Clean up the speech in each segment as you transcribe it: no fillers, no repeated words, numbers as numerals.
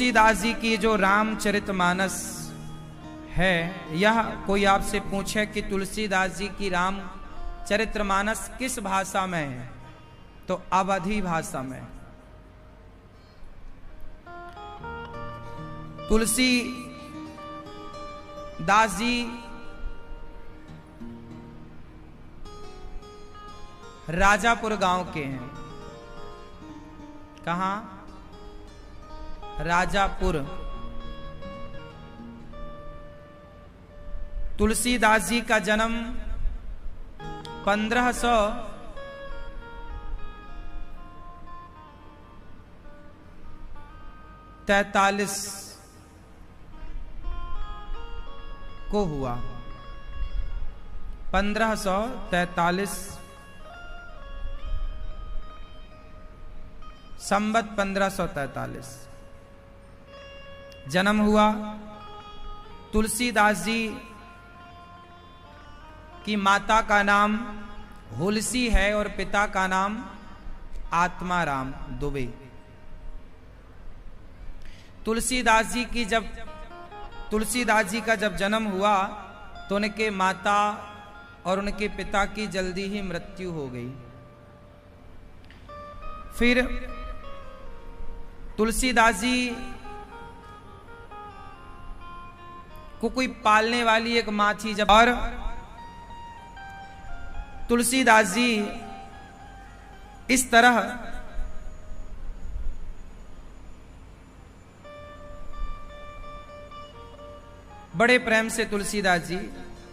तुलसीदास जी की जो रामचरितमानस है, यह कोई आपसे पूछे कि तुलसीदास जी की रामचरितमानस किस भाषा में है, तो अवधी भाषा में। तुलसीदास जी राजापुर गांव के हैं। कहां? राजापुर। तुलसीदास जी का जन्म 1543 को हुआ। 1543 संवत 1543 जन्म हुआ। तुलसीदास जी की माता का नाम हुलसी है और पिता का नाम आत्माराम दुबे। तुलसीदास जी का जब जन्म हुआ तो उनके माता और उनके पिता की जल्दी ही मृत्यु हो गई। फिर तुलसीदास जी को कोई पालने वाली एक मां थी जब, और तुलसीदास जी इस तरह बड़े प्रेम से तुलसीदास जी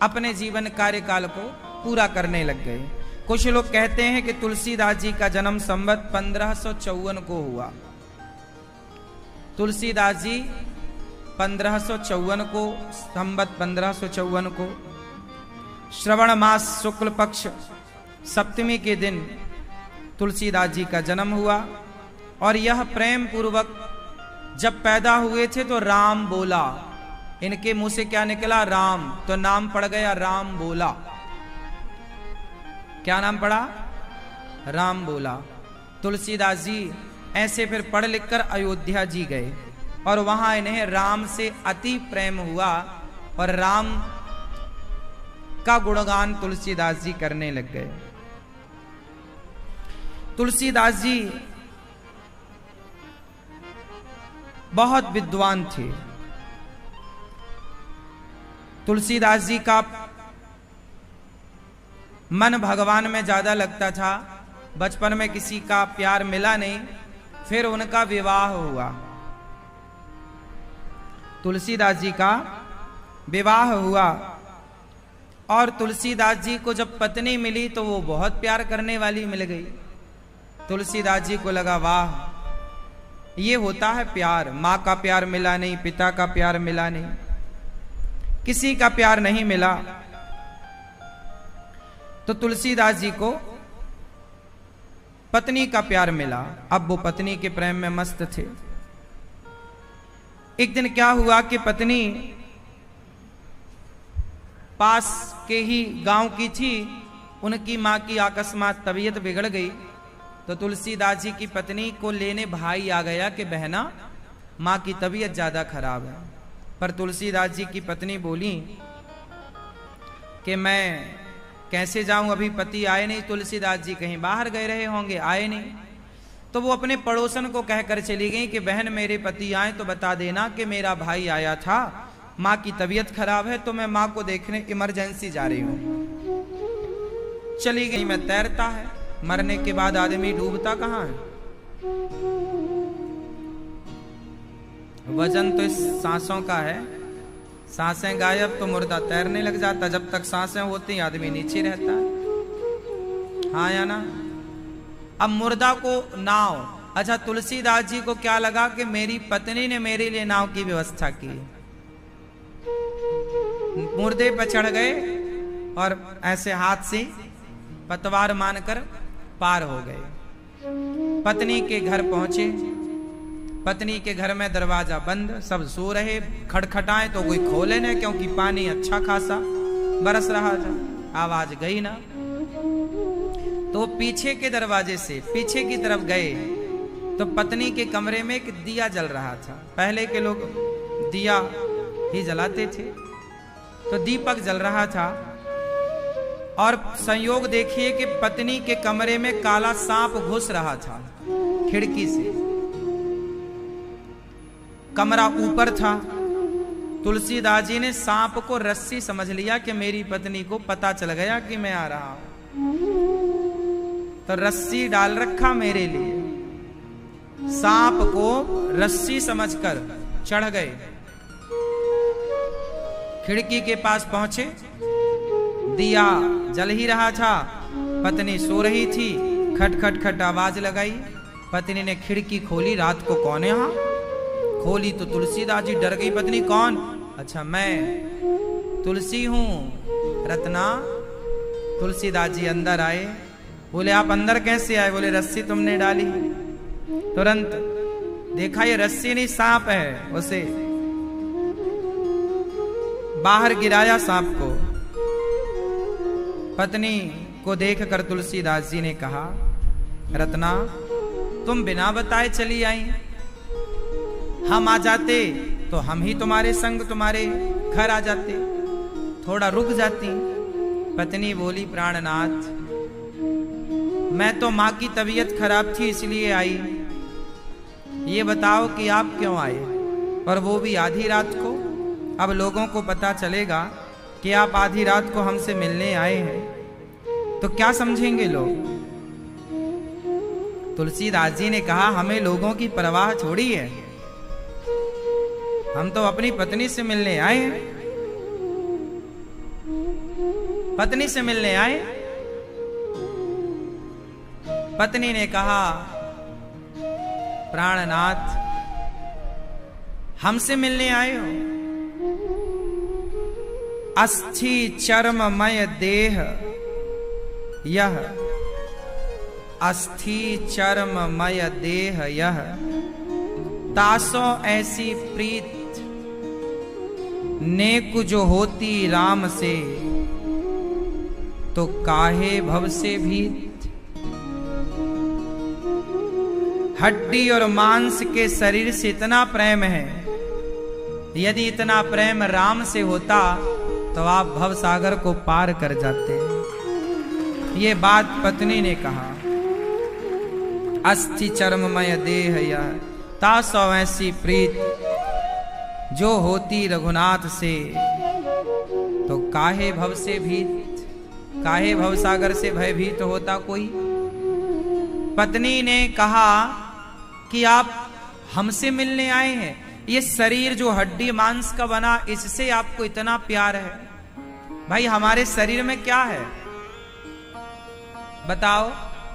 अपने जीवन कार्यकाल को पूरा करने लग गए। कुछ लोग कहते हैं कि तुलसीदास जी का जन्म संवत 1554 को हुआ। तुलसीदास जी 1554 को, संवत 1554 को श्रवण मास शुक्ल पक्ष सप्तमी के दिन तुलसीदास जी का जन्म हुआ। और यह प्रेम पूर्वक जब पैदा हुए थे तो राम बोला, इनके मुंह से क्या निकला? राम। तो नाम पड़ गया राम बोला। क्या नाम पड़ा? राम बोला। तुलसीदास जी ऐसे फिर पढ़ लिखकर अयोध्या जी गए और वहां इन्हें राम से अति प्रेम हुआ और राम का गुणगान तुलसीदास जी करने लग गए। तुलसीदास जी बहुत विद्वान थे। तुलसीदास जी का मन भगवान में ज्यादा लगता था। बचपन में किसी का प्यार मिला नहीं, फिर उनका विवाह हुआ। तुलसीदास जी का विवाह हुआ और तुलसीदास जी को जब पत्नी मिली तो वो बहुत प्यार करने वाली मिल गई। तुलसीदास जी को लगा वाह, ये होता है प्यार। माँ का प्यार मिला नहीं, पिता का प्यार मिला नहीं, किसी का प्यार नहीं मिला। तो तुलसीदास जी को पत्नी का प्यार मिला। अब वो पत्नी के प्रेम में मस्त थे। एक दिन क्या हुआ कि पत्नी पास के ही गांव की थी, उनकी मां की अकस्मात तबीयत बिगड़ गई। तो तुलसीदास जी की पत्नी को लेने भाई आ गया कि बहना, मां की तबीयत ज्यादा खराब है। पर तुलसीदास जी की पत्नी बोली कि मैं कैसे जाऊं, अभी पति आए नहीं। तुलसीदास जी कहीं बाहर गए रहे होंगे, आए नहीं। तो वो अपने पड़ोसन को कहकर चली गई कि बहन मेरे पति आए तो बता देना कि मेरा भाई आया था, माँ की तबीयत खराब है तो मैं माँ को देखने इमरजेंसी जा रही हूं। चली गई। मैं तैरता है, मरने के बाद आदमी डूबता कहां है? वजन तो इस सांसों का है। सांसें गायब तो मुर्दा तैरने लग जाता। जब तक सांसें होती आदमी नीचे रहता है। हाँ या ना? अब मुर्दा को नाव। अच्छा, तुलसीदास जी को क्या लगा कि मेरी पत्नी ने मेरे लिए नाव की व्यवस्था की। मुर्दे पर चढ़ गए और ऐसे हाथ से पतवार मानकर पार हो गए। पत्नी के घर पहुंचे। पत्नी के घर में दरवाजा बंद, सब सो रहे। खटखटाएं तो कोई खोले ना, क्योंकि पानी अच्छा खासा बरस रहा था। आवाज गई ना। तो पीछे के दरवाजे से पीछे की तरफ गए तो पत्नी के कमरे में एक दिया जल रहा था। पहले के लोग दिया ही जलाते थे, तो दीपक जल रहा था और संयोग देखिए कि पत्नी के कमरे में काला सांप घुस रहा था खिड़की से। कमरा ऊपर था। तुलसीदास जी ने सांप को रस्सी समझ लिया कि मेरी पत्नी को पता चल गया कि मैं आ रहा हूं, तो रस्सी डाल रखा मेरे लिए। सांप को रस्सी समझकर चढ़ गए, खिड़की के पास पहुंचे। दिया जल ही रहा था, पत्नी सो रही थी। खट खट खट आवाज लगाई, पत्नी ने खिड़की खोली। रात को कौन है यहाँ? खोली तो तुलसीदास जी। डर गई पत्नी, कौन? अच्छा मैं तुलसी हूं रत्ना। तुलसीदास जी अंदर आए। बोले आप अंदर कैसे आए? बोले रस्सी तुमने डाली। तुरंत देखा ये रस्सी नहीं सांप है, उसे बाहर गिराया सांप को। पत्नी को देखकर तुलसीदास जी ने कहा, रत्ना तुम बिना बताए चली आई। हम आ जाते तो हम ही तुम्हारे संग तुम्हारे घर आ जाते, थोड़ा रुक जाती। पत्नी बोली, प्राणनाथ मैं तो माँ की तबीयत खराब थी इसलिए आई। ये बताओ कि आप क्यों आए, और वो भी आधी रात को? अब लोगों को पता चलेगा कि आप आधी रात को हमसे मिलने आए हैं तो क्या समझेंगे लोग? तुलसीदास जी ने कहा, हमें लोगों की परवाह छोड़ी है, हम तो अपनी पत्नी से मिलने आए हैं। पत्नी से मिलने आए। पत्नी ने कहा, प्राणनाथ हमसे मिलने आए हो? अस्थि चर्ममय देह यह, अस्थि चर्ममय देह यह, तासो ऐसी प्रीत नेक जो होती राम से, तो काहे भव से भीत। हड्डी और मांस के शरीर से इतना प्रेम है, यदि इतना प्रेम राम से होता तो आप भव सागर को पार कर जाते। ये बात पत्नी ने कहा। अस्थि चर्ममय देह यह, तासो ऐसी प्रीत जो होती रघुनाथ से, तो काहे भव से भीत, काहे भव सागर से भयभीत होता कोई। पत्नी ने कहा कि आप हमसे मिलने आए हैं, ये शरीर जो हड्डी मांस का बना इससे आपको इतना प्यार है। भाई हमारे शरीर में क्या है बताओ?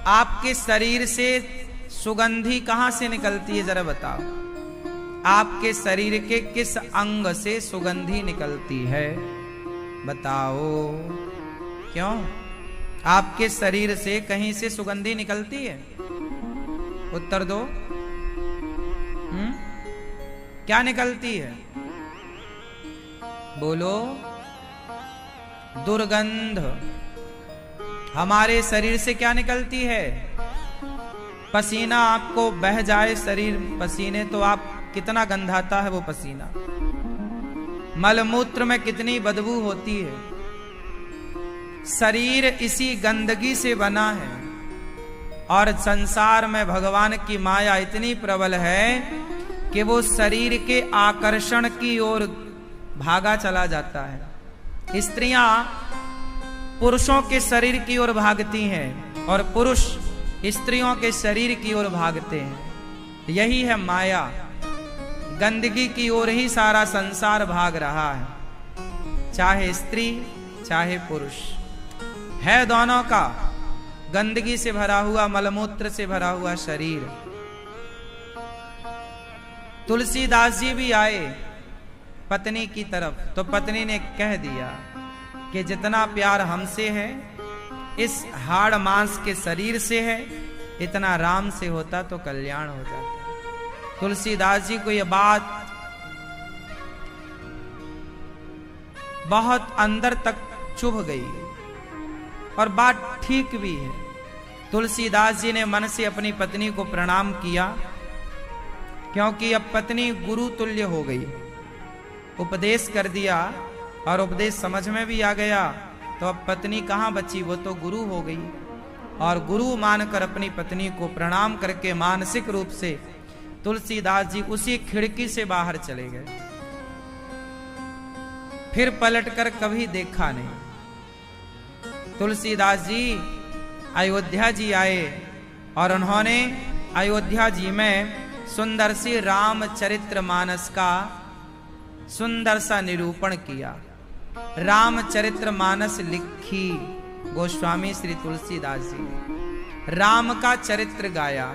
आपके शरीर से सुगंधी कहां से निकलती है जरा बताओ? आपके शरीर के किस अंग से सुगंधी निकलती है बताओ? क्यों? आपके शरीर से कहीं से सुगंधी निकलती है? उत्तर दो। क्या निकलती है? बोलो। दुर्गंध। हमारे शरीर से क्या निकलती है? पसीना आपको बह जाए शरीर पसीने तो आप कितना गंधाता है वो पसीना। मलमूत्र में कितनी बदबू होती है। शरीर इसी गंदगी से बना है, और संसार में भगवान की माया इतनी प्रबल है कि वो शरीर के आकर्षण की ओर भागा चला जाता है। स्त्रियां पुरुषों के शरीर की ओर भागती हैं और पुरुष स्त्रियों के शरीर की ओर भागते हैं। यही है माया। गंदगी की ओर ही सारा संसार भाग रहा है, चाहे स्त्री चाहे पुरुष है, दोनों का गंदगी से भरा हुआ, मलमूत्र से भरा हुआ शरीर। तुलसीदास जी भी आए पत्नी की तरफ, तो पत्नी ने कह दिया कि जितना प्यार हमसे है, इस हाड़ मांस के शरीर से है, इतना राम से होता तो कल्याण हो जाता। तुलसीदास जी को यह बात बहुत अंदर तक चुभ गई, और बात ठीक भी है। तुलसीदास जी ने मन से अपनी पत्नी को प्रणाम किया क्योंकि अब पत्नी गुरु तुल्य हो गई, उपदेश कर दिया और उपदेश समझ में भी आ गया, तो अब पत्नी कहाँ बची, वो तो गुरु हो गई। और गुरु मानकर अपनी पत्नी को प्रणाम करके मानसिक रूप से तुलसीदास जी उसी खिड़की से बाहर चले गए। फिर पलटकर कभी देखा नहीं। तुलसीदास जी अयोध्या जी आए और उन्होंने अयोध्या जी में सुंदर सी रामचरितमानस का सुंदर सा निरूपण किया। रामचरितमानस लिखी गोस्वामी श्री तुलसीदास जी ने, राम का चरित्र गाया।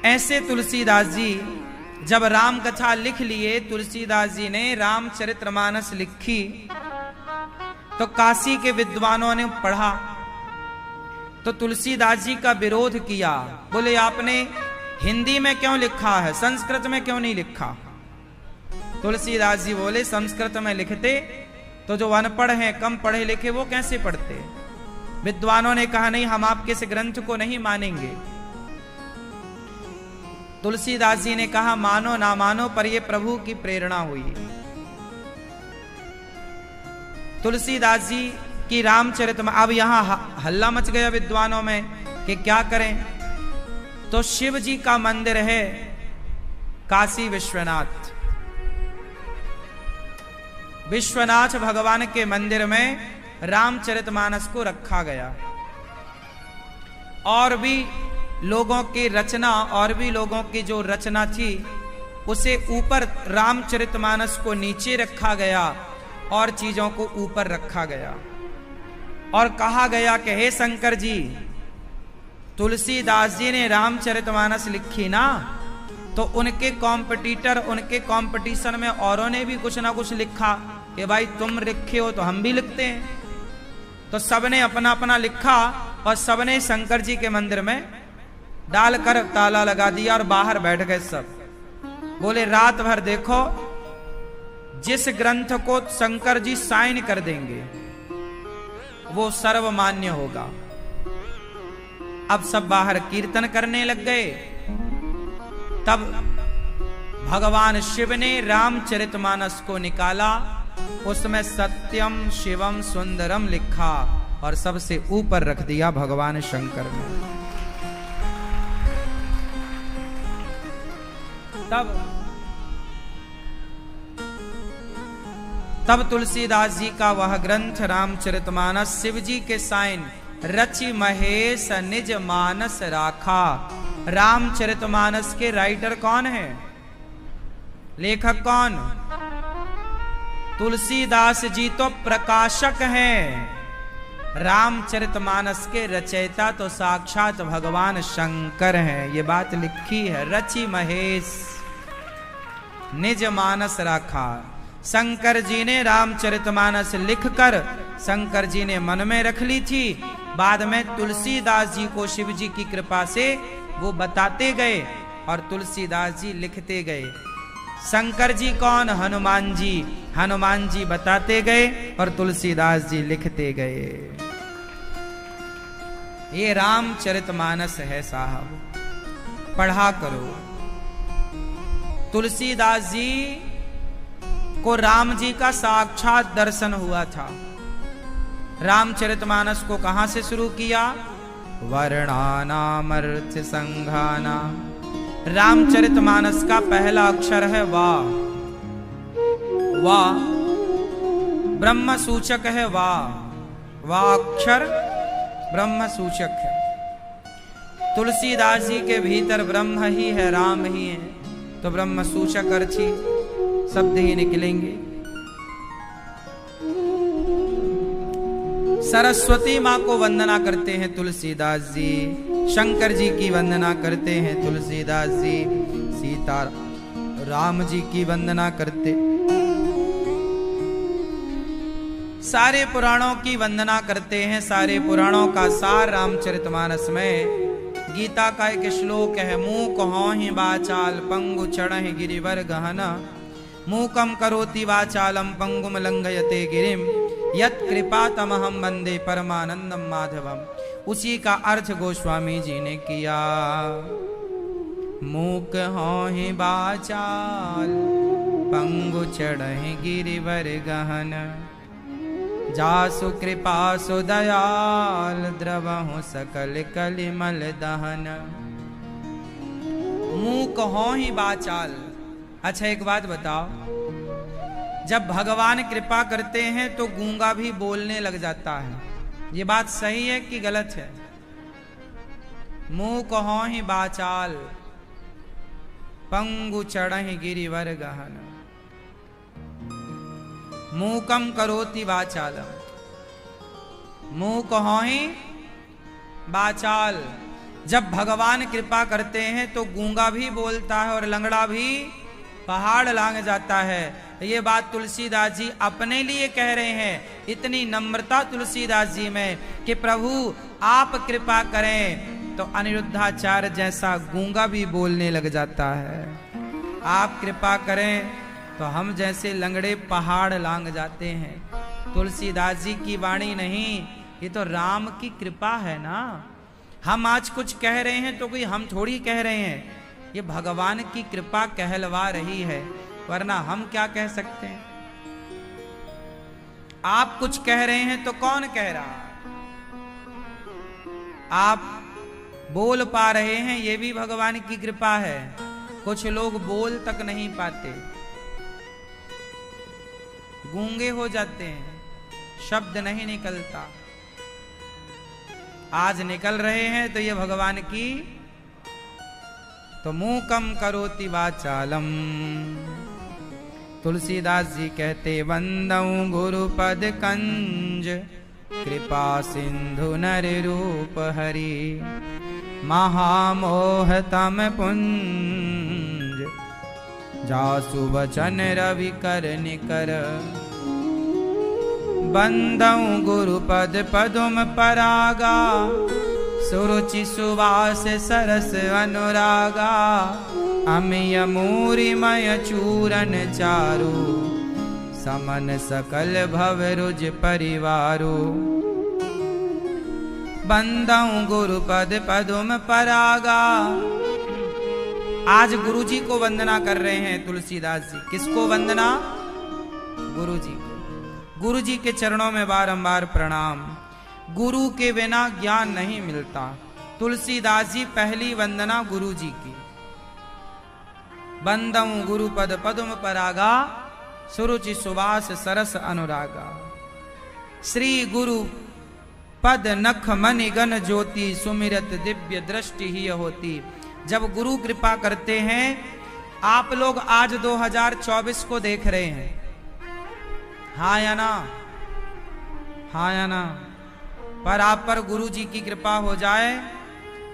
ऐसे तुलसीदास जी जब राम कथा लिख लिए, तुलसीदास जी ने रामचरितमानस लिखी, तो काशी के विद्वानों ने पढ़ा तो तुलसीदास जी का विरोध किया। बोले आपने हिंदी में क्यों लिखा है, संस्कृत में क्यों नहीं लिखा। तुलसीदास जी बोले संस्कृत में लिखते तो जो अनपढ़ हैं, कम पढ़े लिखे, वो कैसे पढ़ते। विद्वानों ने कहा नहीं, हम आपके इस ग्रंथ को नहीं मानेंगे। तुलसीदास जी ने कहा मानो ना मानो, पर ये प्रभु की प्रेरणा हुई। तुलसीदास जी की रामचरित में अब यहां हल्ला मच गया विद्वानों में कि क्या करें। तो शिव जी का मंदिर है काशी विश्वनाथ, विश्वनाथ भगवान के मंदिर में रामचरितमानस को रखा गया। और भी लोगों की रचना, और भी लोगों की जो रचना थी, उसे ऊपर रामचरितमानस को नीचे रखा गया और चीजों को ऊपर रखा गया। और कहा गया कि हे शंकर जी, तुलसीदास जी ने रामचरितमानस लिखी ना, तो उनके कॉम्पिटिटर, उनके कंपटीशन में औरों ने भी कुछ ना कुछ लिखा कि भाई तुम लिखे हो तो हम भी लिखते हैं। तो सबने अपना अपना लिखा और सबने शंकर जी के मंदिर में डालकर ताला लगा दिया और बाहर बैठ गए सब। बोले रात भर देखो, जिस ग्रंथ को शंकर जी साइन कर देंगे वो सर्वमान्य होगा। अब सब बाहर कीर्तन करने लग गए। तब भगवान शिव ने रामचरितमानस को निकाला, उसमें सत्यम शिवम सुंदरम लिखा और सबसे ऊपर रख दिया भगवान शंकर ने। तब तुलसीदास जी का वह ग्रंथ रामचरितमानस शिव जी के साइन रचि महेश निज मानस राखा। रामचरितमानस के राइटर कौन है, लेखक कौन? तुलसीदास जी तो प्रकाशक हैं, रामचरितमानस के रचयिता तो साक्षात भगवान शंकर हैं। ये बात लिखी है, रचि महेश निज मानस राखा। शंकर जी ने रामचरितमानस लिखकर शंकर जी ने मन में रख ली थी। बाद में तुलसीदास जी को शिव जी की कृपा से वो बताते गए और तुलसीदास जी लिखते गए। शंकर जी कौन? हनुमान जी। हनुमान जी बताते गए और तुलसीदास जी लिखते गए। ये रामचरितमानस है साहब, पढ़ा करो। तुलसीदास जी को राम जी का साक्षात दर्शन हुआ था। रामचरितमानस को कहां से शुरू किया? वर्णानामर्थ संघाना। रामचरितमानस का पहला अक्षर है वाह। वाह ब्रह्म सूचक है। वाह अक्षर ब्रह्म सूचक है। तुलसीदास जी के भीतर ब्रह्म ही है, राम ही है, तो ब्रह्म सूचक अर्थी शब्द ही निकलेंगे। सरस्वती माँ को वंदना करते हैं तुलसीदास जी, शंकर जी की वंदना करते हैं तुलसीदास जी, सीता राम जी की वंदना करते, सारे पुराणों की वंदना करते हैं। सारे पुराणों का सार रामचरितमानस में। गीता का एक श्लोक है, मूक होहि वाचाल पंगु चढ़हि गिरिवर गहन, मूकम करोति वाचालम पंगुम लंघयते गिरिम, यत् कृपा तमहम वंदे परमानंदम माधवम। उसी का अर्थ गोस्वामी जी ने किया। मूक होहि बाचाल पंगु चढ़हि गिरिवर गहन, जासु कृपा सु दयाल द्रवहु सकल कलिमल दहन। मूक होहि बाचाल। अच्छा एक बात बताओ, जब भगवान कृपा करते हैं तो गूंगा भी बोलने लग जाता है, ये बात सही है कि गलत है? मूक होहि बाचाल पंगु चढ़हि गिरिवर गहन, मूकम करोति वाचालम। मूक होहि बाचाल, जब भगवान कृपा करते हैं तो गूंगा भी बोलता है और लंगड़ा भी पहाड़ लांग जाता है। ये बात तुलसीदास जी अपने लिए कह रहे हैं। इतनी नम्रता तुलसीदास जी में कि प्रभु आप कृपा करें तो अनिरुद्धाचार्य जैसा गूंगा भी बोलने लग जाता है, आप कृपा करें तो हम जैसे लंगड़े पहाड़ लांग जाते हैं। तुलसीदास जी की वाणी नहीं, ये तो राम की कृपा है ना। हम आज कुछ कह रहे हैं तो कोई हम थोड़ी कह रहे हैं, ये भगवान की कृपा कहलवा रही है, वरना हम क्या कह सकते हैं? आप कुछ कह रहे हैं तो कौन कह रहा? आप बोल पा रहे हैं, ये भी भगवान की कृपा है। कुछ लोग बोल तक नहीं पाते, गूंगे हो जाते हैं, शब्द नहीं निकलता। आज निकल रहे हैं तो ये भगवान की। तो मूकम करोति वाचालम। तुलसीदास जी कहते वंदऊ गुरुपद कंज, कृपा सिंधु नर रूप हरि, महामोह तम पुंज, जासु वचन रवि कर निकर। बंदऊ गुरुपद पदुम परागा, सुरुचि सुवास सरस अनुरागा, अमिय मूरिमय चूरन चारु, समन सकल भव रुज परिवारो। बंदऊ गुरुपद पदुम परागा। आज गुरु जी को वंदना कर रहे हैं तुलसीदास जी। किसको वंदना? गुरु जी को। गुरु जी के चरणों में बारंबार प्रणाम। गुरु के बिना ज्ञान नहीं मिलता। तुलसीदास जी पहली वंदना गुरु जी की। बंदऊ गुरुपद पदुम परागा, सुरुचि सुवास सरस अनुरागा। श्री गुरु पद नख मनि गण ज्योति, सुमिरत दिव्य दृष्टि ही होती। जब गुरु कृपा करते हैं, आप लोग आज 2024 को देख रहे हैं, हाँ या ना? हाँ या ना? पर आप पर गुरु जी की कृपा हो जाए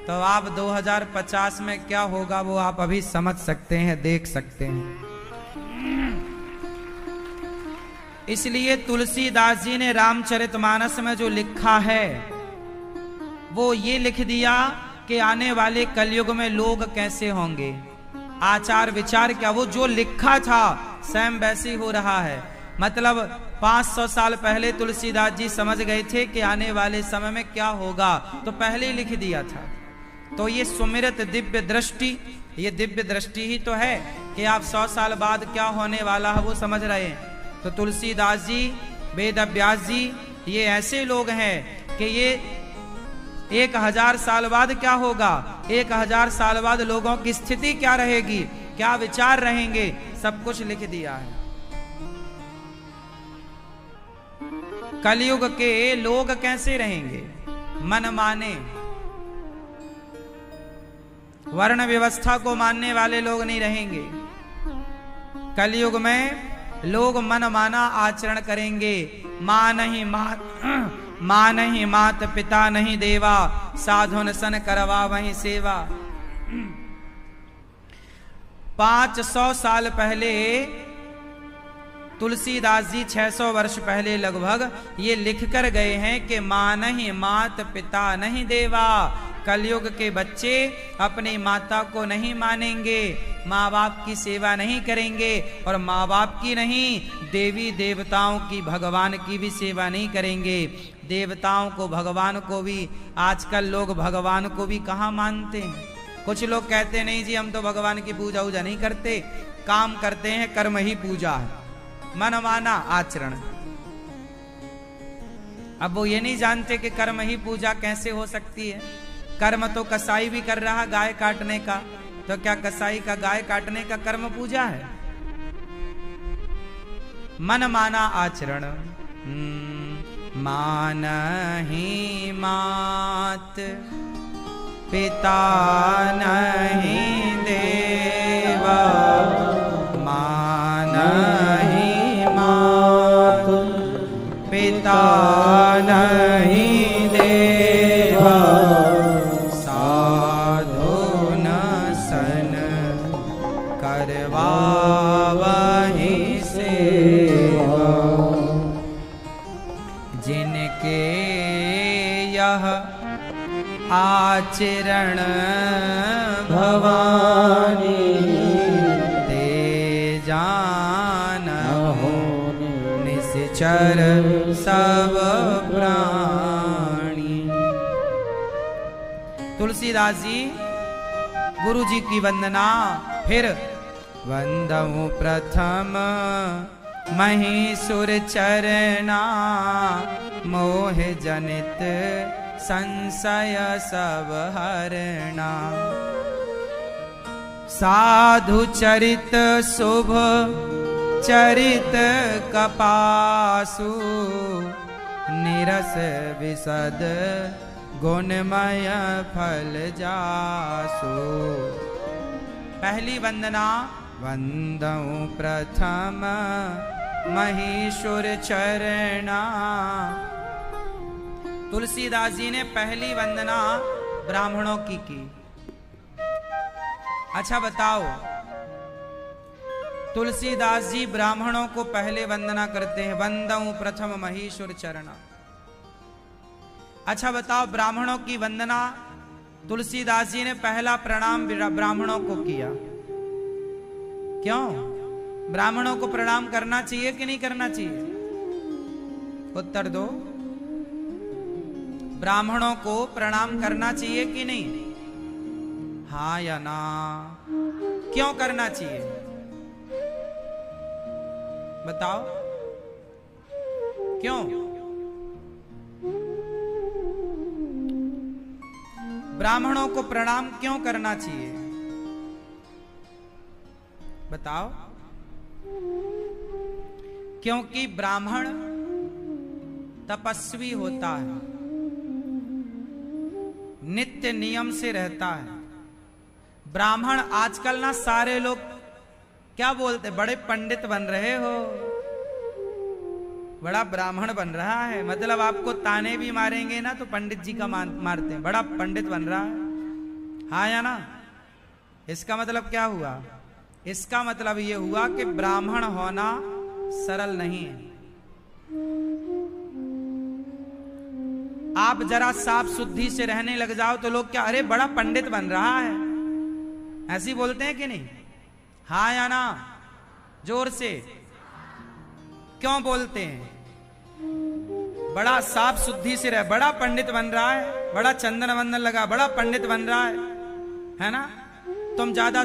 तो आप 2050 में क्या होगा वो आप अभी समझ सकते हैं, देख सकते हैं। इसलिए तुलसीदास जी ने रामचरितमानस में जो लिखा है वो ये लिख दिया कि आने वाले कलयुग में लोग कैसे होंगे, आचार विचार क्या, वो जो लिखा था सेम वैसे ही हो रहा है। मतलब 500 साल पहले तुलसीदास जी समझ गए थे कि आने वाले समय में क्या होगा, तो पहले ही लिख दिया था। तो ये सुमिरत दिव्य दृष्टि, ये दिव्य दृष्टि ही तो है कि आप 100 साल बाद क्या होने वाला है वो समझ रहे हैं। तो तुलसीदास जी, वेद व्यास जी, ये ऐसे लोग हैं कि ये 1000 साल बाद क्या होगा, 1000 साल बाद लोगों की स्थिति क्या रहेगी, क्या विचार रहेंगे, सब कुछ लिख दिया है। कलयुग के लोग कैसे रहेंगे? मन माने, वर्ण व्यवस्था को मानने वाले लोग नहीं रहेंगे। कलयुग में लोग मन माना आचरण करेंगे। मां नहीं मात पिता नहीं देवा, साधुन सन करवा वहीं सेवा। 500 साल पहले तुलसीदास जी 600 वर्ष पहले लगभग ये लिख कर गए हैं कि मां नहीं मात पिता नहीं देवा। कलयुग के बच्चे अपनी माता को नहीं मानेंगे, माँ बाप की सेवा नहीं करेंगे, और माँ बाप की नहीं देवी देवताओं की, भगवान की भी सेवा नहीं करेंगे। देवताओं को, भगवान को भी। आजकल लोग भगवान को भी कहाँ मानते हैं। कुछ लोग कहते नहीं जी हम तो भगवान की पूजा वूजा नहीं करते, काम करते हैं, कर्म ही पूजा है, मन माना आचरण। अब वो ये नहीं जानते कि कर्म ही पूजा कैसे हो सकती है। कर्म तो कसाई भी कर रहा गाय काटने का, तो क्या कसाई का गाय काटने का कर्म पूजा है? मन माना आचरण। मान ही मात पिता नहीं देवा, मान ही मात पिता नहीं देवा, साधु न सन करवा वही सेवा, जिनके यह आचरण भवानी, ते जानहु निश्चर सब प्राणी। तुलसीदास जी गुरु जी की वंदना। फिर वंदऊ प्रथम महीसुर चरना, मोह जनित संशय सब हरना, साधु चरित शुभ चरित कपासु, निरस विशद गुणमय फल जासु। पहली वंदना। वंदऊ प्रथम महीसुर चरना। तुलसीदास जी ने पहली वंदना ब्राह्मणों की। अच्छा बताओ, तुलसीदास जी ब्राह्मणों को पहले वंदना करते हैं, वंदऊ प्रथम महीसुर चरना। अच्छा बताओ, ब्राह्मणों की वंदना तुलसीदास जी ने पहला प्रणाम ब्राह्मणों को किया। क्यों? ब्राह्मणों को प्रणाम करना चाहिए कि नहीं करना चाहिए? उत्तर दो। ब्राह्मणों को प्रणाम करना चाहिए कि नहीं? हाँ या ना? क्यों करना चाहिए बताओ? क्यों? ब्राह्मणों को प्रणाम क्यों करना चाहिए बताओ? क्योंकि ब्राह्मण तपस्वी होता है, नित्य नियम से रहता है। ब्राह्मण आजकल ना सारे लोग क्या बोलते, बड़े पंडित बन रहे हो, बड़ा ब्राह्मण बन रहा है, मतलब आपको ताने भी मारेंगे ना तो पंडित जी का मारते हैं, बड़ा पंडित बन रहा है। हाँ या ना? इसका मतलब क्या हुआ? इसका मतलब ये हुआ कि ब्राह्मण होना सरल नहीं है। आप जरा साफ शुद्धि से रहने लग जाओ तो लोग क्या, अरे बड़ा पंडित बन रहा है, ऐसे ही बोलते हैं कि नहीं? हाँ या ना? जोर से क्यों बोलते हैं? बड़ा साफ शुद्धि से रह, बड़ा पंडित बन रहा है, बड़ा चंदन वंदन लगा, बड़ा पंडित बन रहा है ना? तुम ज्यादा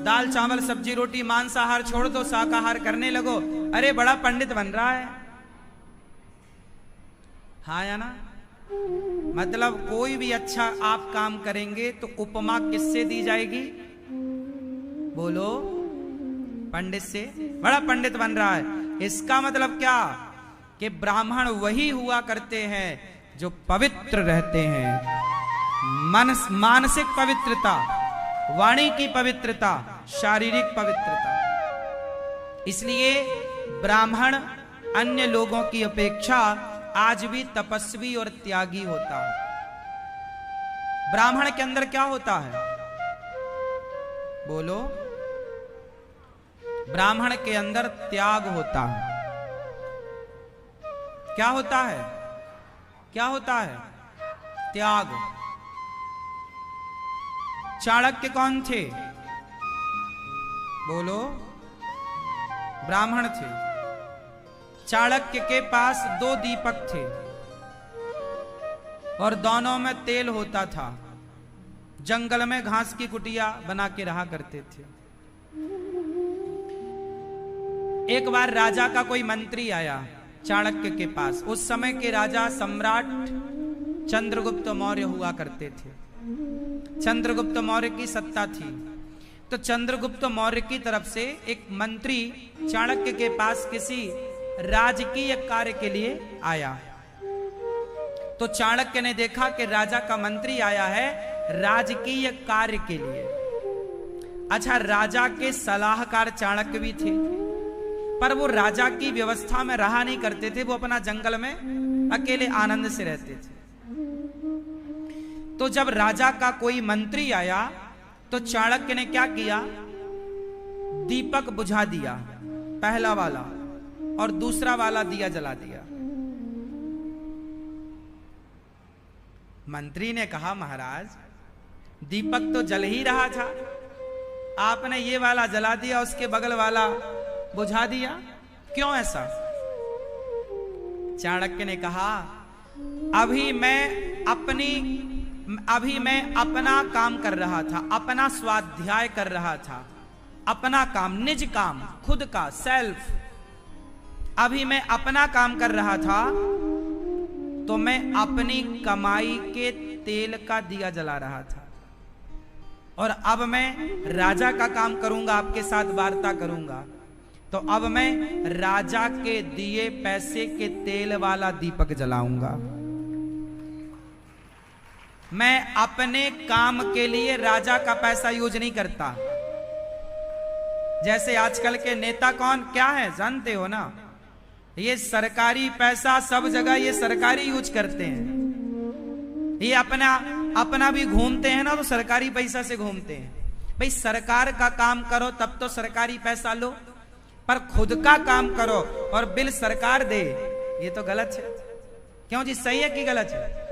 दाल चावल सब्जी रोटी मांसाहार छोड़ दो, शाकाहार करने लगो, अरे बड़ा पंडित बन रहा है। हाँ या ना? मतलब कोई भी अच्छा आप काम करेंगे तो उपमा किससे दी जाएगी? बोलो, पंडित से। बड़ा पंडित बन रहा है, इसका मतलब क्या कि ब्राह्मण वही हुआ करते हैं जो पवित्र रहते हैं। मानसिक पवित्रता, वाणी की पवित्रता, शारीरिक पवित्रता। इसलिए ब्राह्मण अन्य लोगों की अपेक्षा आज भी तपस्वी और त्यागी होता है। ब्राह्मण के अंदर क्या होता है? बोलो। ब्राह्मण के अंदर त्याग होता है। क्या होता है? क्या होता है? त्याग। चाणक्य कौन थे? बोलो। ब्राह्मण थे। चाणक्य के पास 2 दीपक थे। और दोनों में तेल होता था। जंगल में घास की कुटिया बना के रहा करते थे। एक बार राजा का कोई मंत्री आया चाणक्य के पास। उस समय के राजा सम्राट चंद्रगुप्त मौर्य हुआ करते थे। चंद्रगुप्त मौर्य की सत्ता थी। तो चंद्रगुप्त मौर्य की तरफ से एक मंत्री चाणक्य के पास किसी राजकीय कार्य के लिए आया। तो चाणक्य ने देखा कि राजा का मंत्री आया है राजकीय कार्य के लिए। अच्छा, राजा के सलाहकार चाणक्य भी थे, पर वो राजा की व्यवस्था में रहा नहीं करते थे। वो अपना जंगल में अकेले आनंद से रहते थे। तो जब राजा का कोई मंत्री आया तो चाणक्य ने क्या किया, दीपक बुझा दिया, पहला वाला, और दूसरा वाला दिया जला दिया। मंत्री ने कहा, महाराज दीपक तो जल ही रहा था, आपने ये वाला जला दिया, उसके बगल वाला बुझा दिया, क्यों ऐसा? चाणक्य ने कहा, अभी मैं अपना काम कर रहा था, अपना स्वाध्याय कर रहा था, अपना काम, निज काम, खुद का, सेल्फ। अभी मैं अपना काम कर रहा था तो मैं अपनी कमाई के तेल का दिया जला रहा था, और अब मैं राजा का काम करूंगा, आपके साथ वार्ता करूंगा, तो अब मैं राजा के दिए पैसे के तेल वाला दीपक जलाऊंगा। मैं अपने काम के लिए राजा का पैसा यूज नहीं करता। जैसे आजकल के नेता कौन क्या है जानते हो ना, ये सरकारी पैसा सब जगह ये सरकारी यूज करते हैं। ये अपना भी घूमते हैं ना, तो सरकारी पैसा से घूमते हैं। भाई सरकार का काम करो तब तो सरकारी पैसा लो, पर खुद का काम करो और बिल सरकार दे, ये तो गलत है। क्यों जी, सही है कि गलत है?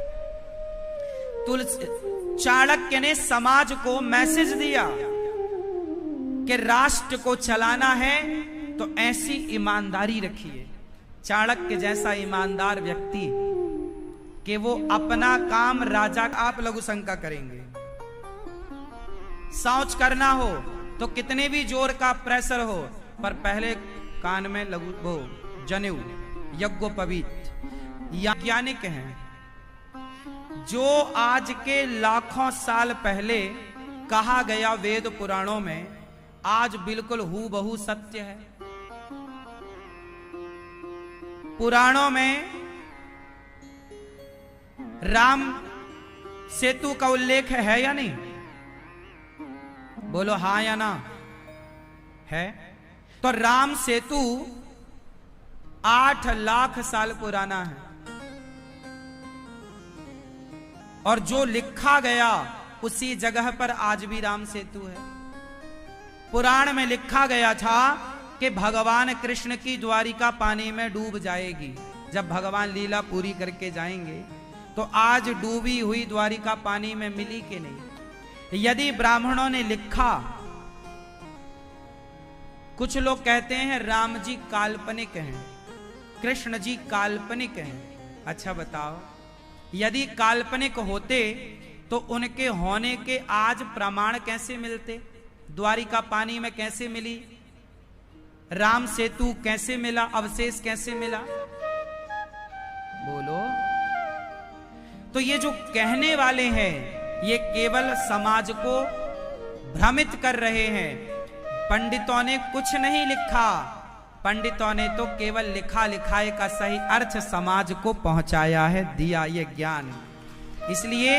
चाणक्य ने समाज को मैसेज दिया कि राष्ट्र को चलाना है तो ऐसी ईमानदारी रखिए। चाणक्य जैसा ईमानदार व्यक्ति कि वो अपना काम राजा, आप लघु शंका करेंगे, शौच करना हो तो कितने भी जोर का प्रेशर हो, पर पहले कान में लघु वो जनेऊ यज्ञोपवीत। वैज्ञानिक हैं जो आज के लाखों साल पहले कहा गया वेद पुराणों में आज बिल्कुल हूबहू सत्य है। पुराणों में राम सेतु का उल्लेख है या नहीं? बोलो हाँ या ना? है। तो राम सेतु 8 लाख साल पुराना है, और जो लिखा गया उसी जगह पर आज भी राम सेतु है। पुराण में लिखा गया था कि भगवान कृष्ण की द्वारिका पानी में डूब जाएगी। जब भगवान लीला पूरी करके जाएंगे तो आज डूबी हुई द्वारिका पानी में मिली कि नहीं? यदि ब्राह्मणों ने लिखा, कुछ लोग कहते हैं राम जी काल्पनिक हैं, कृष्ण जी काल्पनिक हैं। अच्छा बताओ, यदि काल्पनिक होते तो उनके होने के आज प्रमाण कैसे मिलते? द्वारिका पानी में कैसे मिली? राम सेतु कैसे मिला? अवशेष कैसे मिला? बोलो। तो ये जो कहने वाले हैं ये केवल समाज को भ्रमित कर रहे हैं। पंडितों ने कुछ नहीं लिखा, पंडितों ने तो केवल लिखा लिखाए का सही अर्थ समाज को पहुंचाया है, दिया ये ज्ञान। इसलिए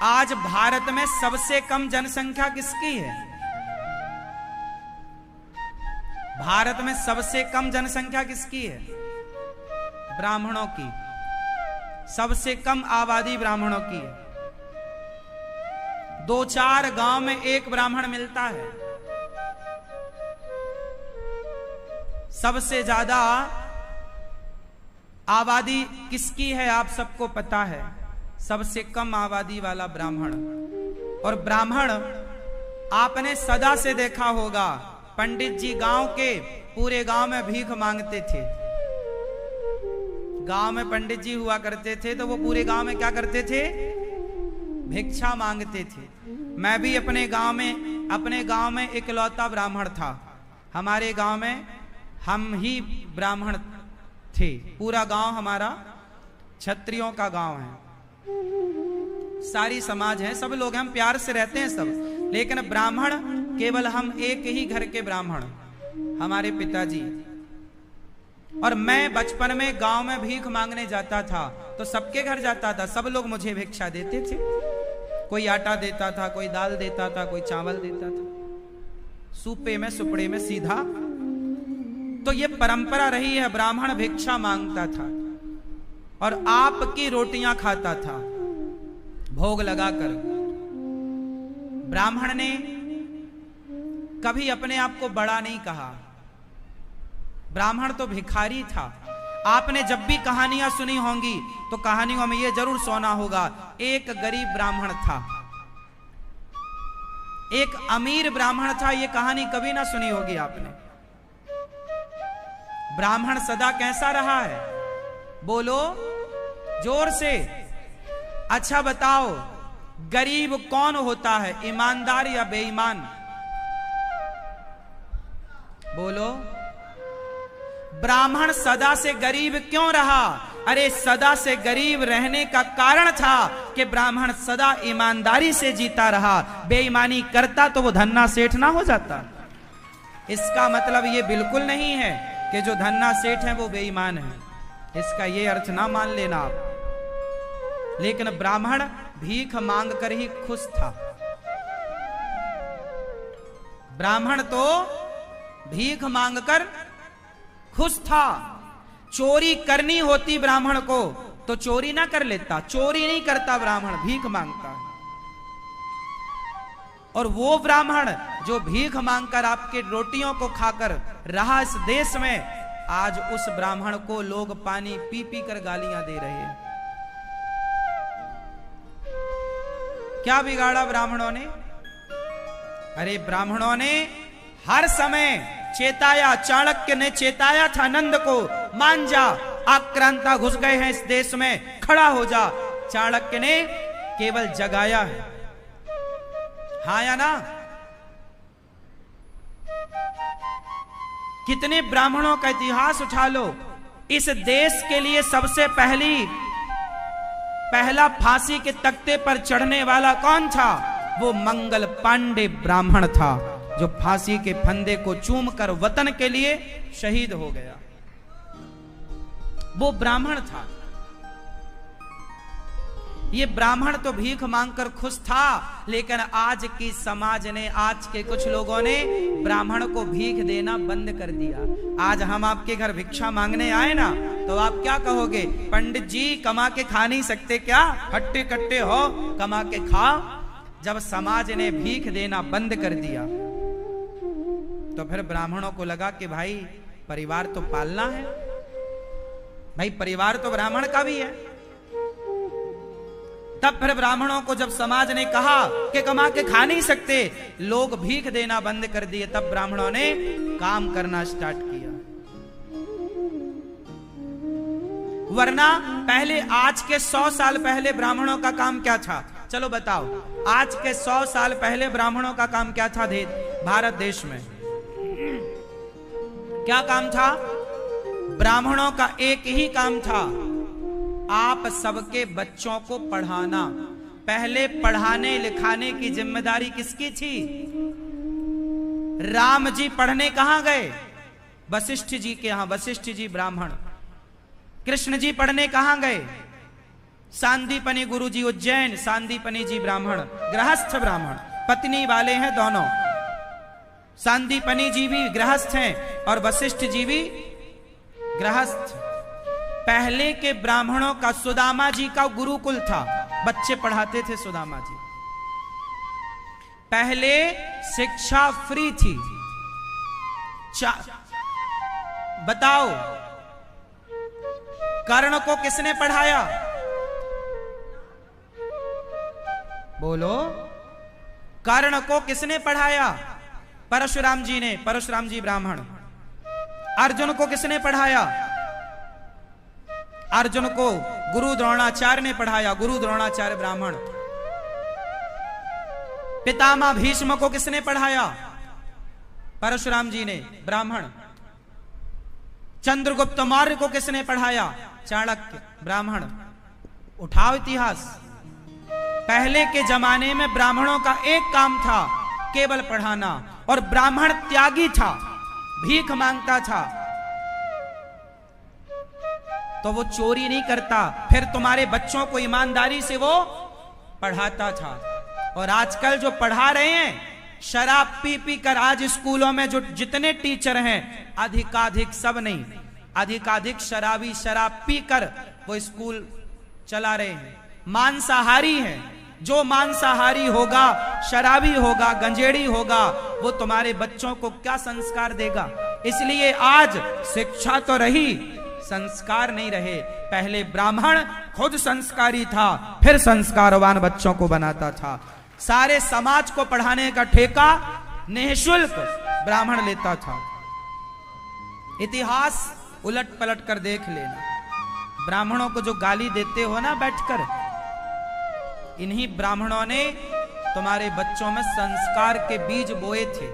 आज भारत में सबसे कम जनसंख्या किसकी है? भारत में सबसे कम जनसंख्या किसकी है? ब्राह्मणों की। सबसे कम आबादी ब्राह्मणों की है। 2-4 गांव में एक ब्राह्मण मिलता है। सबसे ज्यादा आबादी किसकी है आप सबको पता है? सबसे कम आबादी वाला ब्राह्मण। और ब्राह्मण आपने सदा से देखा होगा, पंडित जी गांव के पूरे गांव में भीख मांगते थे। गांव में पंडित जी हुआ करते थे तो वो पूरे गांव में क्या करते थे? भिक्षा मांगते थे। मैं भी अपने गांव में इकलौता ब्राह्मण था। हमारे गांव में हम ही ब्राह्मण थे। पूरा गांव हमारा क्षत्रियों का गांव है, सारी समाज है, सब लोग हम प्यार से रहते हैं सब, लेकिन ब्राह्मण केवल हम एक ही घर के ब्राह्मण, हमारे पिताजी। और मैं बचपन में गांव में भीख मांगने जाता था तो सबके घर जाता था, सब लोग मुझे भिक्षा देते थे। कोई आटा देता था, कोई दाल देता था, कोई चावल देता था, सूपे में सुपड़े में सीधा। तो ये परंपरा रही है, ब्राह्मण भिक्षा मांगता था और आपकी रोटियां खाता था भोग लगाकर। ब्राह्मण ने कभी अपने आप को बड़ा नहीं कहा, ब्राह्मण तो भिखारी था। आपने जब भी कहानियां सुनी होंगी तो कहानियों में यह जरूर सुना होगा, एक गरीब ब्राह्मण था, एक अमीर ब्राह्मण था। यह कहानी कभी ना सुनी होगी आपने। ब्राह्मण सदा कैसा रहा है? बोलो जोर से। अच्छा बताओ, गरीब कौन होता है, ईमानदार या बेईमान? बोलो। ब्राह्मण सदा से गरीब क्यों रहा? अरे सदा से गरीब रहने का कारण था कि ब्राह्मण सदा ईमानदारी से जीता रहा। बेईमानी करता तो वो धन्ना सेठ ना हो जाता। इसका मतलब ये बिल्कुल नहीं है कि जो धन्ना सेठ है वो बेईमान है, इसका ये अर्थ ना मान लेना आप। लेकिन ब्राह्मण भीख मांग कर ही खुश था। ब्राह्मण तो भीख मांगकर खुश था। चोरी करनी होती ब्राह्मण को तो चोरी ना कर लेता, चोरी नहीं करता ब्राह्मण, भीख मांगता है। और वो ब्राह्मण जो भीख मांगकर आपके रोटियों को खाकर रहा इस देश में, आज उस ब्राह्मण को लोग पानी पी पी कर गालियां दे रहे हैं। क्या बिगाड़ा ब्राह्मणों ने? अरे ब्राह्मणों ने हर समय चेताया, चाणक्य ने चेताया था नंद को, मान जा, आक्रांता घुस गए हैं इस देश में, खड़ा हो जा। चाणक्य ने केवल जगाया है, हाँ या ना? कितने ब्राह्मणों का इतिहास उठा लो, इस देश के लिए सबसे पहला फांसी के तख्ते पर चढ़ने वाला कौन था? वो मंगल पांडे ब्राह्मण था, जो फांसी के फंदे को चूमकर वतन के लिए शहीद हो गया। वो ब्राह्मण था। ये ब्राह्मण तो भीख मांगकर खुश था, लेकिन आज की समाज ने, आज के कुछ लोगों ने ब्राह्मण को भीख देना बंद कर दिया। आज हम आपके घर भिक्षा मांगने आए ना तो आप क्या कहोगे? पंडित जी कमा के खा नहीं सकते क्या? हट्टे कट्टे हो, कमा के खाओ। जब समाज ने भीख देना बंद कर दिया तो फिर ब्राह्मणों को लगा कि भाई परिवार तो पालना है, भाई परिवार तो ब्राह्मण का भी है। तब फिर ब्राह्मणों को जब समाज ने कहा कि कमा के खा नहीं सकते, लोग भीख देना बंद कर दिए, तब ब्राह्मणों ने काम करना स्टार्ट किया। वरना पहले, आज के 100 साल पहले ब्राह्मणों का काम क्या था? चलो बताओ, आज के 100 साल पहले ब्राह्मणों का काम क्या था? भारत देश में क्या काम था? ब्राह्मणों का एक ही काम था, आप सबके बच्चों को पढ़ाना। पहले पढ़ाने लिखाने की जिम्मेदारी किसकी थी? राम जी पढ़ने कहां गए? वशिष्ठ जी के यहां, वशिष्ठ जी ब्राह्मण। कृष्ण जी पढ़ने कहां गए? सांदीपनी गुरु जी उज्जैन, सांदीपनी जी ब्राह्मण, गृहस्थ ब्राह्मण, पत्नी वाले हैं दोनों। सांदीपनी जी भी गृहस्थ हैं और वशिष्ठ जी भी गृहस्थ। पहले के ब्राह्मणों का, सुदामा जी का गुरुकुल था, बच्चे पढ़ाते थे सुदामा जी। पहले शिक्षा फ्री थी। बताओ, कर्ण को किसने पढ़ाया? बोलो, कर्ण को किसने पढ़ाया? परशुराम जी ने, परशुराम जी ब्राह्मण। अर्जुन को किसने पढ़ाया? अर्जुन को गुरु द्रोणाचार्य ने पढ़ाया, गुरु द्रोणाचार्य ब्राह्मण। पितामह भीष्म को किसने पढ़ाया? परशुराम जी ने, ब्राह्मण। चंद्रगुप्त मौर्य को किसने पढ़ाया? चाणक्य, ब्राह्मण। उठाओ इतिहास। पहले के जमाने में ब्राह्मणों का एक काम था, केवल पढ़ाना, और ब्राह्मण त्यागी था, भीख मांगता था, तो वो चोरी नहीं करता, फिर तुम्हारे बच्चों को ईमानदारी से वो पढ़ाता था। और आजकल जो पढ़ा रहे हैं, शराब पी पी कर, आज स्कूलों में जो जितने टीचर हैं, अधिकाधिक, सब नहीं, अधिकाधिक शराबी, शराब पीकर वो स्कूल चला रहे हैं, मांसाहारी हैं। जो मांसाहारी होगा, शराबी होगा, गंजेड़ी होगा, वो तुम्हारे बच्चों को क्या संस्कार देगा? इसलिए आज शिक्षा तो रही, संस्कार नहीं रहे। पहले ब्राह्मण खुद संस्कारी था, फिर संस्कारवान बच्चों को बनाता था। सारे समाज को पढ़ाने का ठेका निःशुल्क ब्राह्मण लेता था। इतिहास उलट पलट कर देख लेना। ब्राह्मणों को जो गाली देते हो ना बैठकर, इन्हीं ब्राह्मणों ने तुम्हारे बच्चों में संस्कार के बीज बोए थे।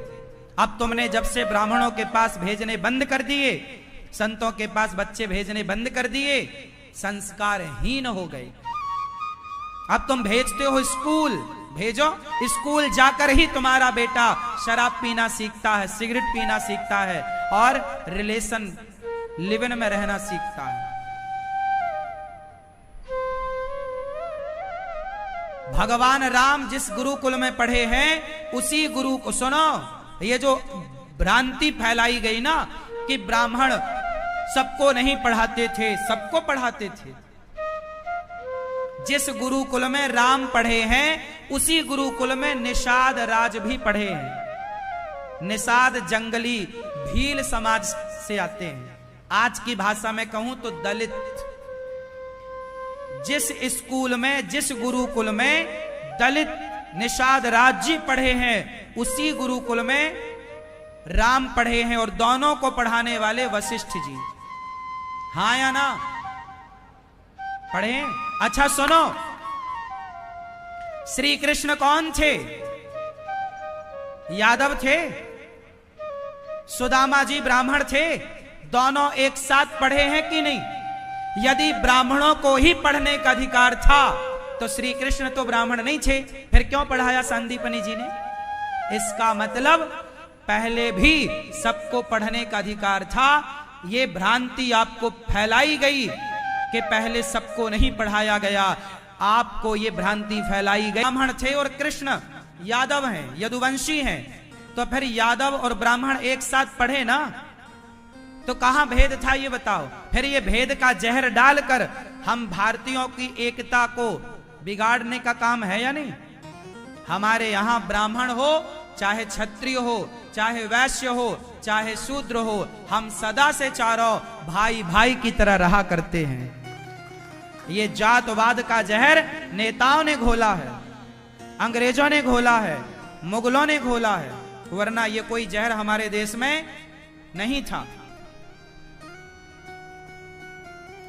अब तुमने जब से ब्राह्मणों के पास भेजने बंद कर दिए, संतों के पास बच्चे भेजने बंद कर दिए, संस्कारहीन हो गए। अब तुम भेजते हो स्कूल, भेजो, स्कूल जाकर ही तुम्हारा बेटा शराब पीना सीखता है, सिगरेट पीना सीखता है, और रिलेशन लिव इन में रहना सीखता है। भगवान राम जिस गुरुकुल में पढ़े हैं, उसी गुरु को सुनो। ये जो भ्रांति फैलाई गई ना कि ब्राह्मण सबको नहीं पढ़ाते थे, सबको पढ़ाते थे। जिस गुरुकुल में राम पढ़े हैं, उसी गुरुकुल में निषाद राज भी पढ़े हैं। निषाद जंगली भील समाज से आते हैं। आज की भाषा में कहूं तो दलित। जिस स्कूल में, जिस गुरुकुल में दलित निषाद राज जी पढ़े हैं, उसी गुरुकुल में राम पढ़े हैं, और दोनों को पढ़ाने वाले वशिष्ठ जी। हाँ या ना? पढ़े? अच्छा सुनो, श्री कृष्ण कौन थे? यादव थे। सुदामा जी ब्राह्मण थे। दोनों एक साथ पढ़े हैं कि नहीं? यदि ब्राह्मणों को ही पढ़ने का अधिकार था, तो श्री कृष्ण तो ब्राह्मण नहीं थे, फिर क्यों पढ़ाया संदीपनी जी ने? इसका मतलब पहले भी सबको पढ़ने का अधिकार था। ये भ्रांति आपको फैलाई गई कि पहले सबको नहीं पढ़ाया गया। आपको ये भ्रांति फैलाई गई। ब्राह्मण थे और कृष्ण यादव हैं, यदुवंशी हैं, तो फिर यादव और ब्राह्मण एक साथ पढ़े ना, तो कहां भेद था ये बताओ। फिर ये भेद का जहर डालकर हम भारतीयों की एकता को बिगाड़ने का काम है या नहीं? हमारे यहां ब्राह्मण हो, चाहे क्षत्रिय हो, चाहे वैश्य हो, चाहे शूद्र हो, हम सदा से चारों भाई भाई की तरह रहा करते हैं। ये जातवाद का जहर नेताओं ने घोला है, अंग्रेजों ने घोला है, मुगलों ने घोला है, वरना ये कोई जहर हमारे देश में नहीं था।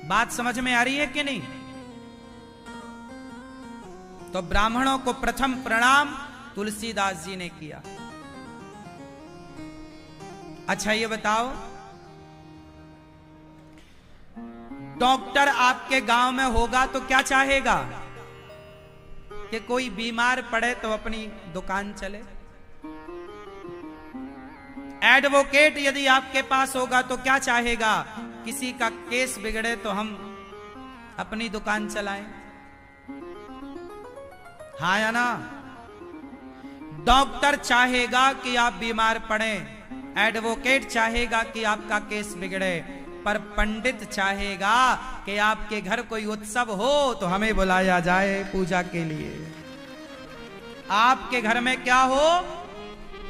बात समझ में आ रही है कि नहीं? तो ब्राह्मणों को प्रथम प्रणाम तुलसीदास जी ने किया। अच्छा ये बताओ, डॉक्टर आपके गांव में होगा तो क्या चाहेगा? कि कोई बीमार पड़े तो अपनी दुकान चले। एडवोकेट यदि आपके पास होगा तो क्या चाहेगा? किसी का केस बिगड़े तो हम अपनी दुकान चलाएं। हाँ या ना? डॉक्टर चाहेगा कि आप बीमार पड़े, एडवोकेट चाहेगा कि आपका केस बिगड़े, पर पंडित चाहेगा कि आपके घर कोई उत्सव हो तो हमें बुलाया जाए पूजा के लिए। आपके घर में क्या हो?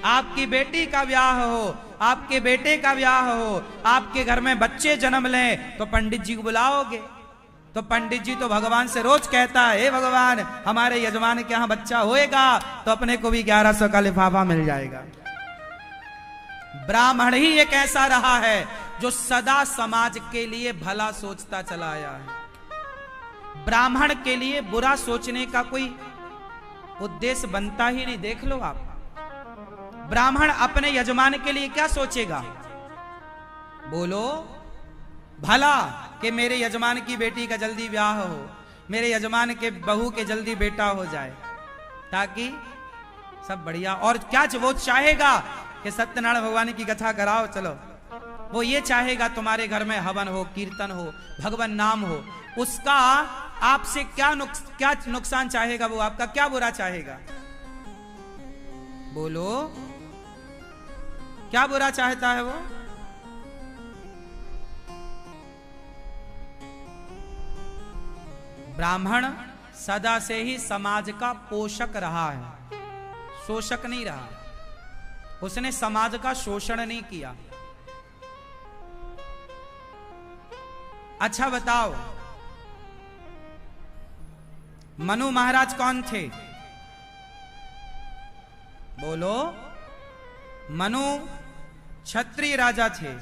आपकी बेटी का ब्याह हो, आपके बेटे का ब्याह हो, आपके घर में बच्चे जन्म लें तो पंडित जी को बुलाओगे। तो पंडित जी तो भगवान से रोज कहता है, हे भगवान हमारे यजमान के यहां बच्चा होएगा तो अपने को भी 1100 का लिफाफा मिल जाएगा। ब्राह्मण ही एक ऐसा रहा है जो सदा समाज के लिए भला सोचता चला आया है। ब्राह्मण के लिए बुरा सोचने का कोई उद्देश्य बनता ही नहीं। देख लो आप, ब्राह्मण अपने यजमान के लिए क्या सोचेगा? बोलो भला कि मेरे यजमान की बेटी का जल्दी ब्याह हो, मेरे यजमान के बहू के जल्दी बेटा हो जाए, ताकि सब बढ़िया। और क्या वो चाहेगा कि सत्यनारायण भगवान की कथा कराओ, चलो। वो ये चाहेगा तुम्हारे घर में हवन हो, कीर्तन हो, भगवान नाम हो। उसका आपसे क्या नुकसान चाहेगा? वो आपका क्या बुरा चाहेगा? बोलो क्या बुरा चाहता है वो? ब्राह्मण सदा से ही समाज का पोषक रहा है, शोषक नहीं रहा। उसने समाज का शोषण नहीं किया। अच्छा बताओ, मनु महाराज कौन थे? बोलो। मनु क्षत्रिय राजा थे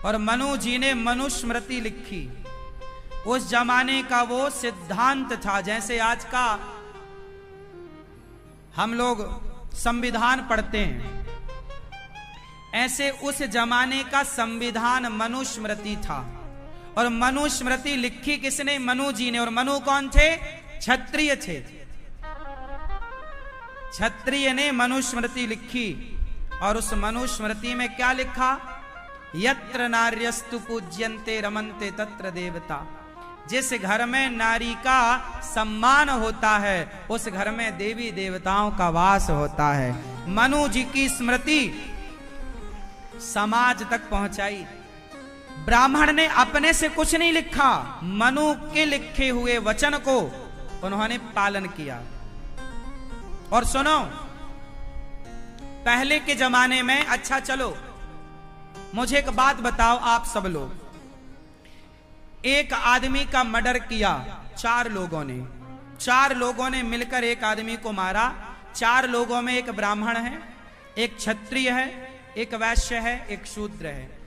और मनु जी ने मनुस्मृति लिखी। उस जमाने का वो सिद्धांत था, जैसे आज का हम लोग संविधान पढ़ते हैं, ऐसे उस जमाने का संविधान मनुस्मृति था। और मनुस्मृति लिखी किसने? मनु जी ने। और मनु कौन थे? क्षत्रिय थे। क्षत्रिय ने मनुस्मृति लिखी। और उस मनुस्मृति में क्या लिखा? यत्र नार्यस्तु पूज्यन्ते रमन्ते तत्र देवता। जिस घर में नारी का सम्मान होता है, उस घर में देवी देवताओं का वास होता है। मनु जी की स्मृति समाज तक पहुंचाई। ब्राह्मण ने अपने से कुछ नहीं लिखा, मनु के लिखे हुए वचन को उन्होंने पालन किया। और सुनो, पहले के जमाने में, अच्छा चलो मुझे एक बात बताओ आप सब लोग, एक आदमी का मर्डर किया चार लोगों ने। चार लोगों ने मिलकर एक आदमी को मारा। चार लोगों में एक ब्राह्मण है, एक क्षत्रिय है, एक वैश्य है, एक शूद्र है।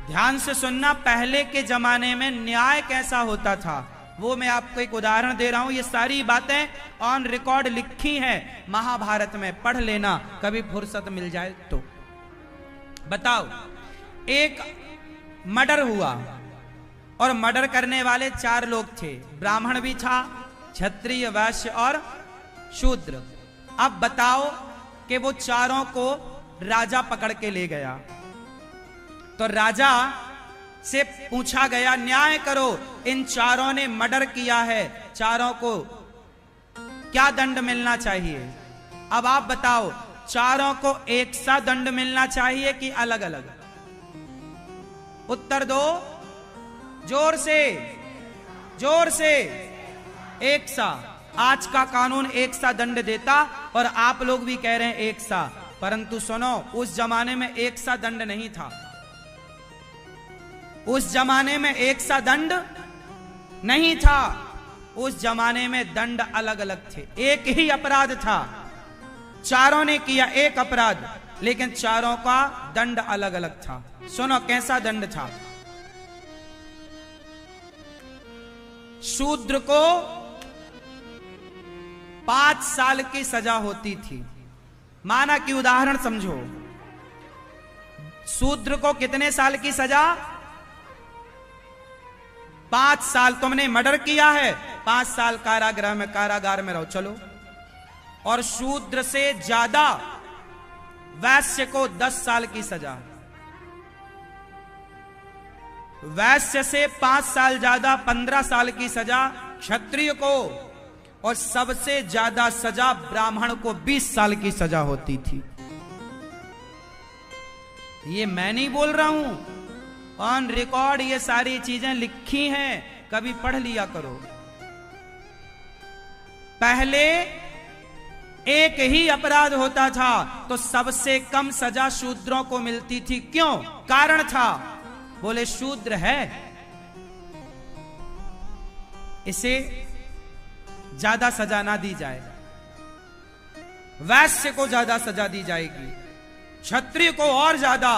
ध्यान से सुनना, पहले के जमाने में न्याय कैसा होता था वो मैं आपको एक उदाहरण दे रहा हूं। ये सारी बातें ऑन रिकॉर्ड लिखी हैं महाभारत में, पढ़ लेना कभी फुर्सत मिल जाए तो। बताओ, एक मर्डर हुआ और मर्डर करने वाले चार लोग थे, ब्राह्मण भी था, क्षत्रिय, वैश्य और शूद्र। अब बताओ कि वो चारों को राजा पकड़ के ले गया। तो राजा से पूछा गया, न्याय करो, इन चारों ने मर्डर किया है, चारों को क्या दंड मिलना चाहिए? अब आप बताओ, चारों को एक सा दंड मिलना चाहिए कि अलग अलग? उत्तर दो जोर से, जोर से। एक सा। आज का कानून एक सा दंड देता और आप लोग भी कह रहे हैं एक सा, परंतु सुनो, उस जमाने में एक सा दंड नहीं था। उस जमाने में एक सा दंड नहीं था। उस जमाने में दंड अलग अलग थे। एक ही अपराध था, चारों ने किया एक अपराध, लेकिन चारों का दंड अलग अलग था। सुनो कैसा दंड था। शूद्र को 5 साल की सजा होती थी। माना कि उदाहरण समझो, शूद्र को कितने साल की सजा? 5 साल। तुमने मर्डर किया है, 5 साल कारागार में रहो, चलो। और शूद्र से ज्यादा वैश्य को 10 साल की सजा। वैश्य से 5 साल ज्यादा 15 साल की सजा क्षत्रिय को, और सबसे ज्यादा सजा ब्राह्मण को 20 साल की सजा होती थी। ये मैं नहीं बोल रहा हूं, ऑन रिकॉर्ड ये सारी चीजें लिखी हैं, कभी पढ़ लिया करो। पहले एक ही अपराध होता था तो सबसे कम सजा शूद्रों को मिलती थी। क्यों? कारण था, बोले शूद्र है, इसे ज्यादा सजा ना दी जाए, वैश्य को ज्यादा सजा दी जाएगी, क्षत्रिय को और ज्यादा,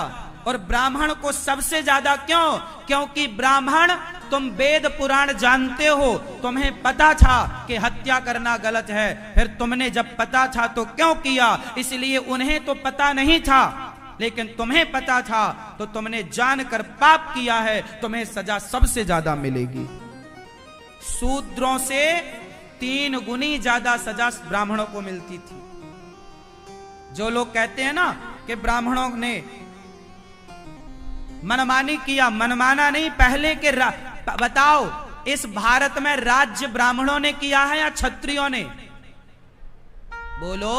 और ब्राह्मण को सबसे ज्यादा क्यों? क्योंकि ब्राह्मण, तुम वेद पुराण जानते हो, तुम्हें पता था कि हत्या करना गलत है, फिर तुमने जब पता था तो क्यों किया? इसलिए उन्हें तो पता नहीं था, लेकिन तुम्हें पता था तो तुमने जानकर पाप किया है, तुम्हें सजा सबसे ज्यादा मिलेगी। शूद्रों से 3 गुनी ज्यादा सजा ब्राह्मणों को मिलती थी। जो लोग कहते हैं ना कि ब्राह्मणों ने मनमानी किया, मनमाना नहीं, पहले के बताओ इस भारत में राज्य ब्राह्मणों ने किया है या क्षत्रियों ने? बोलो।